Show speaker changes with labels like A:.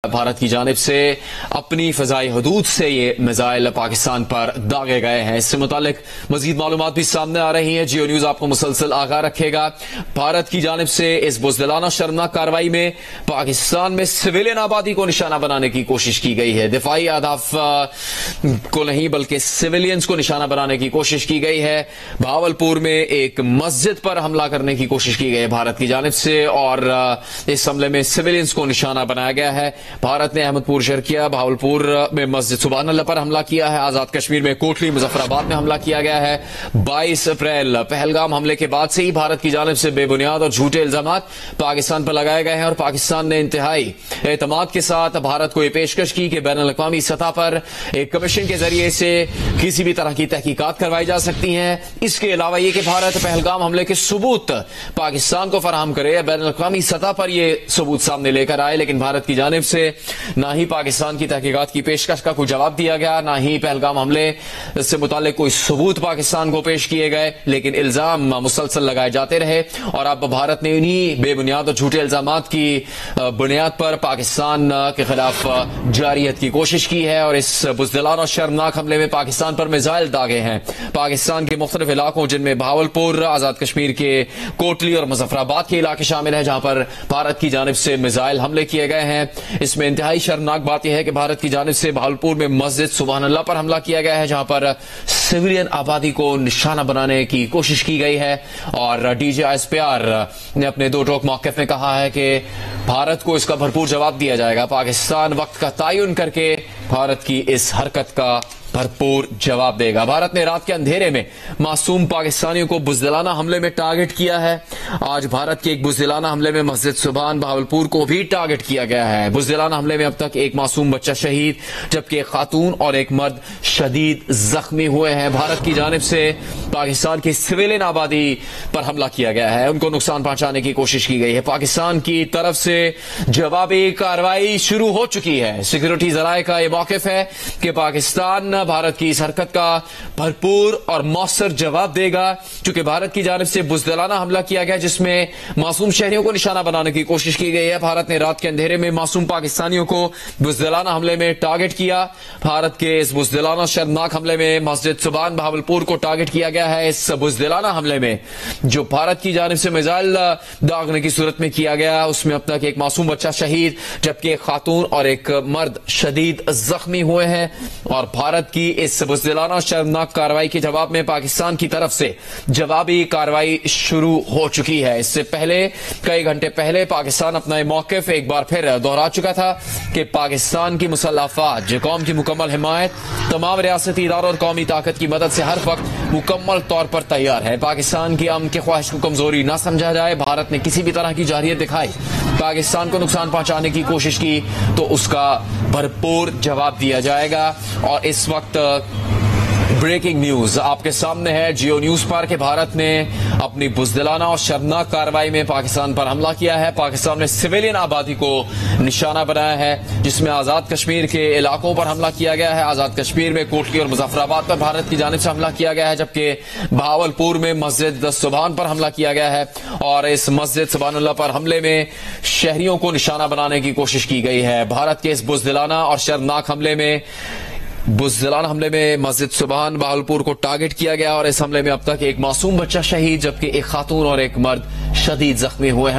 A: भारत की जानिब से अपनी फजाई हदूद से ये मिसाइल पाकिस्तान पर दागे गए हैं। इससे मुतालिक मजीद मालूमात भी सामने आ रही हैं। जियो न्यूज आपको मुसलसल आगाह रखेगा। भारत की जानिब से इस बुज़दिलाना शर्मनाक कार्रवाई में पाकिस्तान में सिविलियन आबादी को निशाना बनाने की कोशिश की गई है। दिफाई अहदाफ को नहीं बल्कि सिविलियंस को निशाना बनाने की कोशिश की गई है। भावलपुर में एक मस्जिद पर हमला करने की कोशिश की गई है भारत की जानिब से, और इस हमले में सिविलियंस को निशाना बनाया गया है। भारत ने अहमदपुर शहर किया, भावलपुर में मस्जिद सुबहान अल्लाह पर हमला किया है। आजाद कश्मीर में कोटली मुजफ्फराबाद में हमला किया गया है। 22 अप्रैल पहलगाम हमले के बाद से ही भारत की जानिब से बेबुनियाद और झूठे इल्जामात पाकिस्तान पर लगाए गए हैं, और पाकिस्तान ने इंतहाई एतमाद के साथ भारत को यह पेशकश की कि बैनुल अक़वामी सतह पर एक कमीशन के जरिए से किसी भी तरह की तहकीकात करवाई जा सकती है। इसके अलावा यह कि भारत पहलगाम हमले के सबूत पाकिस्तान को फराहम करे, बैनुल अक़वामी सतह पर यह सबूत सामने लेकर आए, लेकिन भारत की जानिब से ना ही पाकिस्तान की तहकीकात की पेशकश का कोई जवाब दिया गया, ना ही पहलगाम हमले से मुतालिक कोई सबूत पाकिस्तान को पेश किए गए, लेकिन इल्जाम मुसलसल लगाए जाते रहे। और अब भारत ने इन्हीं बेबुनियाद और झूठे इल्जामात की बुनियाद पर पाकिस्तान के खिलाफ जारियत की कोशिश की है, और इस बुज़दिलाना शर्मनाक हमले में पाकिस्तान पर मिसाइल दागे हैं। पाकिस्तान के मुख्तलिफ इलाकों जिनमें भावलपुर, आजाद कश्मीर के कोटली और मुजफ्फराबाद के इलाके शामिल हैं, जहां पर भारत की जानिब से मिसाइल हमले किए गए हैं। इसमें इंतहाई शर्मनाक बात यह है कि भारत की जानिब से भावलपुर में मस्जिद सुबहान अल्लाह पर हमला किया गया है, जहां पर सिविलियन आबादी को निशाना बनाने की कोशिश की गई है। और DGISPR ने अपने दो टोक मौक़िफ़ में कहा है कि भारत को इसका भरपूर जवाब दिया जाएगा। पाकिस्तान वक्त का तयन करके भारत की इस हरकत का भरपूर जवाब देगा। भारत ने रात के अंधेरे में मासूम पाकिस्तानियों को बुज़दिलाना हमले में टारगेट किया है। आज भारत के एक बुज़दिलाना हमले में मस्जिद सुबहान भावलपुर को भी टारगेट किया गया है। बुज़दिलाना हमले में अब तक एक मासूम बच्चा शहीद, जबकि एक खातून और एक मर्द शदीद जख्मी हुए हैं। भारत की जानिब से पाकिस्तान की सिविलियन आबादी पर हमला किया गया है, उनको नुकसान पहुंचाने की कोशिश की गई है। पाकिस्तान की तरफ से जवाबी कार्रवाई शुरू हो चुकी है। सिक्योरिटी जराये का यह मौक़िफ़ है कि पाकिस्तान भारत की इस हरकत का भरपूर और मौसर जवाब देगा, क्योंकि भारत की जानिब से बुज़दिलाना हमला किया गया जिसमें मासूम शहरियों को निशाना बनाने की कोशिश की गई है। भारत ने रात के अंधेरे में मासूम पाकिस्तानियों को बुज़दिलाना हमले में टारगेट किया। भारत के इस बुज़दिलाना शर्मनाक हमले में मस्जिद सुबहान भावलपुर को टारगेट किया गया है। इस बुज़दिलाना हमले में जो भारत की जानिब से मिसाइल दागने की सूरत में किया गया, उसमें अब तक एक मासूम बच्चा शहीद, जबकि एक खातून और एक मर्द शदीद जख्मी हुए हैं। और भारत की इस बुज़दिलाना शर्मनाक कार्रवाई के जवाब में पाकिस्तान की तरफ से जवाबी कार्रवाई शुरू हो चुकी है। इससे पहले कई घंटे पहले पाकिस्तान अपना मौक़िफ़ एक बार फिर दोहरा चुका था कि पाकिस्तान की मुसल्लह अफ़वाज कौम की मुकम्मल हिमायत, तमाम रियासती इदारों और कौमी ताकत की मदद से हर वक्त मुकम्मल तौर पर तैयार है। पाकिस्तान की अमन की ख्वाहिश को कमजोरी न समझा जाए। भारत ने किसी भी तरह की जारियत दिखाई, पाकिस्तान को नुकसान पहुंचाने की कोशिश की, तो उसका भरपूर जवाब दिया जाएगा। और इस वक्त ब्रेकिंग न्यूज आपके सामने है जियो न्यूज पर कि भारत ने अपनी बुज़दिलाना और शर्मनाक कार्रवाई में पाकिस्तान पर हमला किया है। पाकिस्तान में सिविलियन आबादी को निशाना बनाया है, जिसमें आजाद कश्मीर के इलाकों पर हमला किया गया है। आजाद कश्मीर में कोटली और मुजफ्फराबाद पर भारत की जानिब से हमला किया गया है, जबकि भावलपुर में मस्जिद सुबहान पर हमला किया गया है। और इस मस्जिद सुबहान अल्लाह पर हमले में शहरियों को निशाना बनाने की कोशिश की गई है। भारत के इस बुज़दिलाना और शर्मनाक हमले में मस्जिद सुबहान भावलपुर को टारगेट किया गया, और इस हमले में अब तक एक मासूम बच्चा शहीद, जबकि एक खातून और एक मर्द शदीद जख्मी हुए हैं।